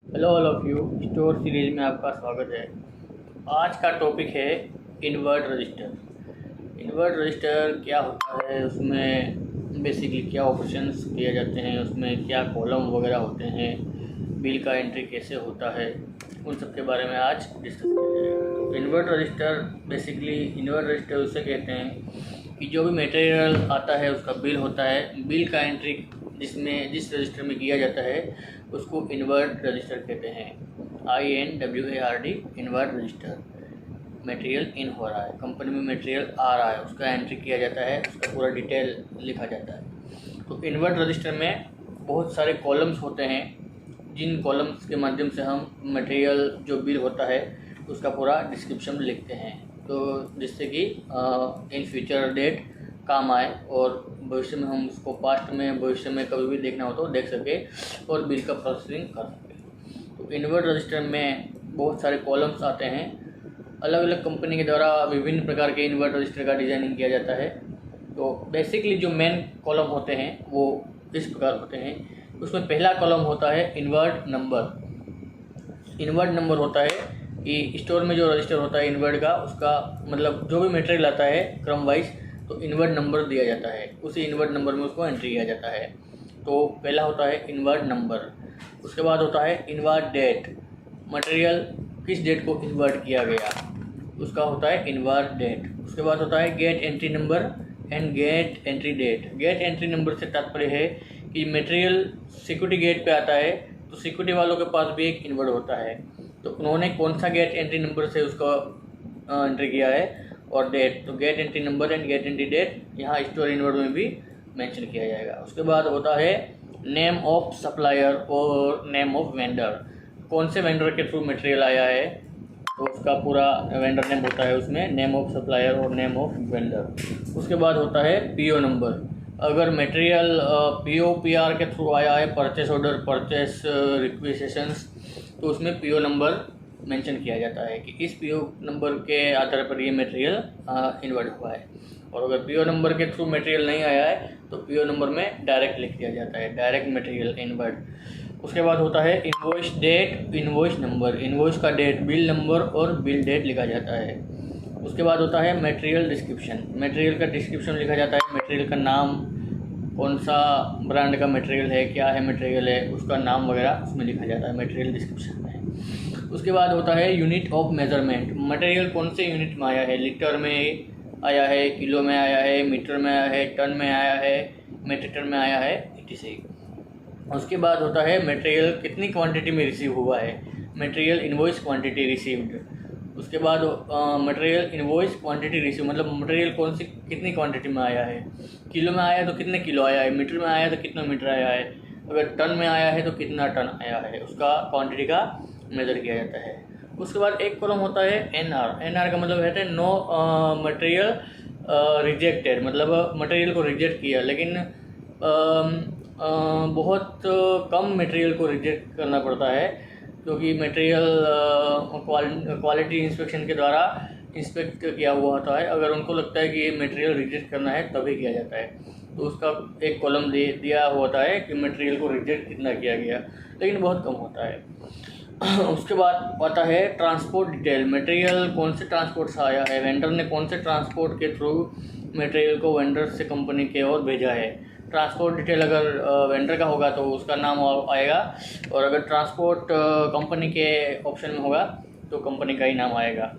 Hello all of you, store series में आपका स्वागत है। आज का टॉपिक है इन्वर्ट रजिस्टर। इन्वर्ट रजिस्टर क्या होता है, उसमें बेसिकली क्या ऑपरेशंस किए जाते हैं, उसमें क्या कॉलम वगैरह होते हैं, बिल का एंट्री कैसे होता है, उन सब के बारे में आज डिस्कस किया जाएगा। तो invert register basically invert register उसे कहते हैं कि जो भी मटेरियल आता है उसका बिल होता है, बिल का एंट्री जिस रजिस्टर में किया जाता है उसको इन्वर्ट रजिस्टर कहते हैं। INWARD invert register. Material in हो रहा है, कंपनी में मटेरियल आ रहा है, उसका एंट्री किया जाता है, उसका पूरा डिटेल लिखा जाता है। तो इन्वर्ट रजिस्टर में बहुत सारे कॉलम्स होते हैं, जिन कॉलम्स के माध्यम से हम मटेरियल जो बिल होता है उसका पूरा डिस्क्रिप्शन लिखते हैं, तो जिससे कि इन फ्यूचर डेट काम आए और भविष्य में हम उसको पास्ट में भविष्य में कभी भी देखना हो तो देख सके और बिल का प्रोसेसिंग कर सके। तो इन्वर्ट रजिस्टर में बहुत सारे कॉलम्स आते हैं। अलग अलग कंपनी के द्वारा विभिन्न प्रकार के इन्वर्ट रजिस्टर का डिज़ाइनिंग किया जाता है। तो बेसिकली जो मेन कॉलम होते हैं वो इस प्रकार होते हैं। उसमें पहला कॉलम होता है इन्वर्ट नंबर। इन्वर्ट नंबर होता है कि स्टोर में जो रजिस्टर होता है इन्वर्ट का, उसका मतलब जो भी मटेरियल आता है क्रम वाइज तो इन्वर्ट नंबर दिया जाता है, उसी इन्वर्ट नंबर में उसको एंट्री किया जाता है। तो पहला होता है इन्वर्ट नंबर। उसके बाद होता है इन्वर्ट डेट, मटेरियल किस डेट को इन्वर्ट किया गया उसका होता है इन्वर्ट डेट। उसके बाद होता है gate entry number and gate entry date. Gate entry number से तात्पर्य है कि मटेरियल सिक्योरिटी गेट पे आता है तो सिक्योरिटी वालों के पास भी एक इन्वर्ट होता है, तो उन्होंने कौन सा गेट एंट्री नंबर से उसको एंट्री किया है और डेट, तो gate entry number and gate entry date यहाँ स्टोर इन्वर्ट में भी मेंशन किया जाएगा। उसके बाद होता है नेम ऑफ सप्लायर और नेम ऑफ वेंडर। कौन से वेंडर के थ्रू मटेरियल आया है तो उसका पूरा वेंडर नेम होता है, उसमें नेम ऑफ सप्लायर और नेम ऑफ वेंडर। उसके बाद होता है PO नंबर। अगर मटेरियल PO PR के थ्रू आया है, परचेस ऑर्डर, परचेस रिक्वेजिशंस, तो उसमें PO नंबर मेंशन किया जाता है कि इस PO नंबर के आधार पर ये मटेरियल इन्वर्ट हुआ है। और अगर PO नंबर के थ्रू मटेरियल नहीं आया है तो PO नंबर में डायरेक्ट लिख दिया जाता है, डायरेक्ट मटेरियल इन्वर्ट। उसके बाद होता है invoice date, invoice number. Invoice का डेट, बिल नंबर और बिल डेट लिखा जाता है। उसके बाद होता है मटेरियल डिस्क्रिप्शन। मटेरियल का डिस्क्रिप्शन लिखा जाता है, मटेरियल का नाम, कौन सा ब्रांड का मटेरियल है, क्या है मटेरियल है, उसका नाम वगैरह उसमें लिखा जाता है मटेरियल डिस्क्रिप्शन में। उसके बाद होता है यूनिट ऑफ मेजरमेंट। मटेरियल कौन से यूनिट में आया है, लीटर में आया है, किलो में आया है, मीटर में आया है, टन में आया है, मेट्रिक टन में आया है, etc। उसके बाद होता है मटेरियल कितनी क्वांटिटी में रिसीव हुआ है, मटेरियल इनवॉइस क्वांटिटी रिसीव्ड। उसके बाद मटेरियल इनवॉइस क्वांटिटी रिसीव, मतलब मटेरियल कौन सी कितनी क्वांटिटी में आया है, किलो में आया तो कितने किलो आया है, मीटर में आया तो कितना मीटर आया है, अगर टन में आया है तो कितना टन आया है, उसका क्वांटिटी का मेजर किया जाता है। उसके बाद एक कॉलम होता है NR का मतलब रहता है नो मटेरियल रिजेक्टेड, मतलब मटेरियल को रिजेक्ट किया, लेकिन बहुत कम मटेरियल को रिजेक्ट करना पड़ता है क्योंकि मटेरियल क्वालिटी इंस्पेक्शन के द्वारा इंस्पेक्ट किया हुआ होता है। अगर उनको लगता है कि ये मटेरियल रिजेक्ट करना है तभी किया जाता है, तो उसका एक कॉलम दिया होता है कि मटेरियल को रिजेक्ट कितना किया गया, लेकिन बहुत कम होता है। उसके बाद आता है ट्रांसपोर्ट डिटेल। मटेरियल कौन से ट्रांसपोर्ट से आया है, वेंडर ने कौन से ट्रांसपोर्ट के थ्रू मटेरियल को वेंडर से कंपनी के ओर भेजा है। ट्रांसपोर्ट डिटेल अगर वेंडर का होगा तो उसका नाम आएगा, और अगर ट्रांसपोर्ट कंपनी के ऑप्शन में होगा तो कंपनी का ही नाम आएगा।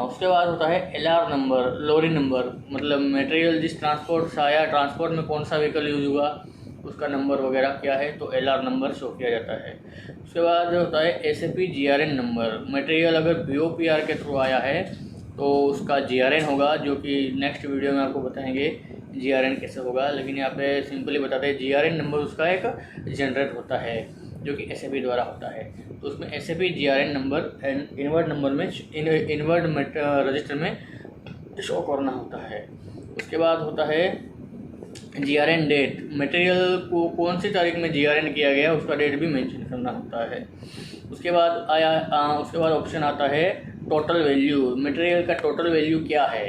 उसके बाद होता है LR नंबर, लॉरी नंबर, मतलब मटेरियल जिस ट्रांसपोर्ट से आया, ट्रांसपोर्ट में कौन सा व्हीकल यूज हुआ, उसका नंबर वगैरह क्या है, तो LR नंबर शो किया जाता है। उसके बाद होता है SAP GRN नंबर। मटेरियल अगर PO PR के थ्रू आया है तो उसका GRN होगा, जो कि नेक्स्ट वीडियो में आपको बताएंगे GRN कैसे होगा, लेकिन यहाँ पे सिंपली बताते हैं GRN नंबर उसका एक जनरेट होता है जो कि SAP द्वारा होता है। तो उसमें SAP GRN number and invert number में इन्वर्ट रजिस्टर में शो करना होता है। उसके बाद होता है GRN डेट। मटेरियल को कौन सी तारीख में GRN किया गया उसका डेट भी मेंशन करना होता है। उसके बाद ऑप्शन आता है टोटल वैल्यू। मटेरियल का टोटल वैल्यू क्या है,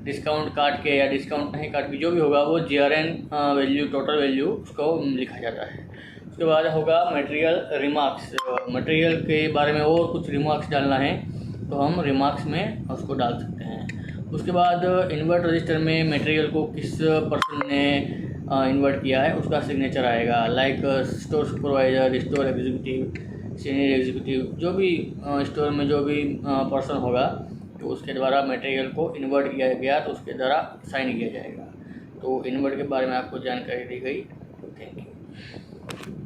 डिस्काउंट काट के या डिस्काउंट नहीं काट के जो भी होगा वो GRN वैल्यू, टोटल वैल्यू उसको लिखा जाता है। उसके बाद होगा मटेरियल रिमार्क्स। मटेरियल के बारे में और कुछ रिमार्क्स डालना है तो हम रिमार्क्स में उसको डाल सकते हैं। उसके बाद इन्वर्ट रजिस्टर में मटेरियल को किस पर्सन ने इन्वर्ट किया है उसका सिग्नेचर आएगा, like store supervisor, store executive, senior executive, जो भी स्टोर में जो भी पर्सन होगा तो उसके द्वारा मटेरियल को इन्वर्ट किया गया तो उसके द्वारा साइन किया जाएगा। तो इन्वर्ट के बारे में आपको जानकारी दी गई। Thank you.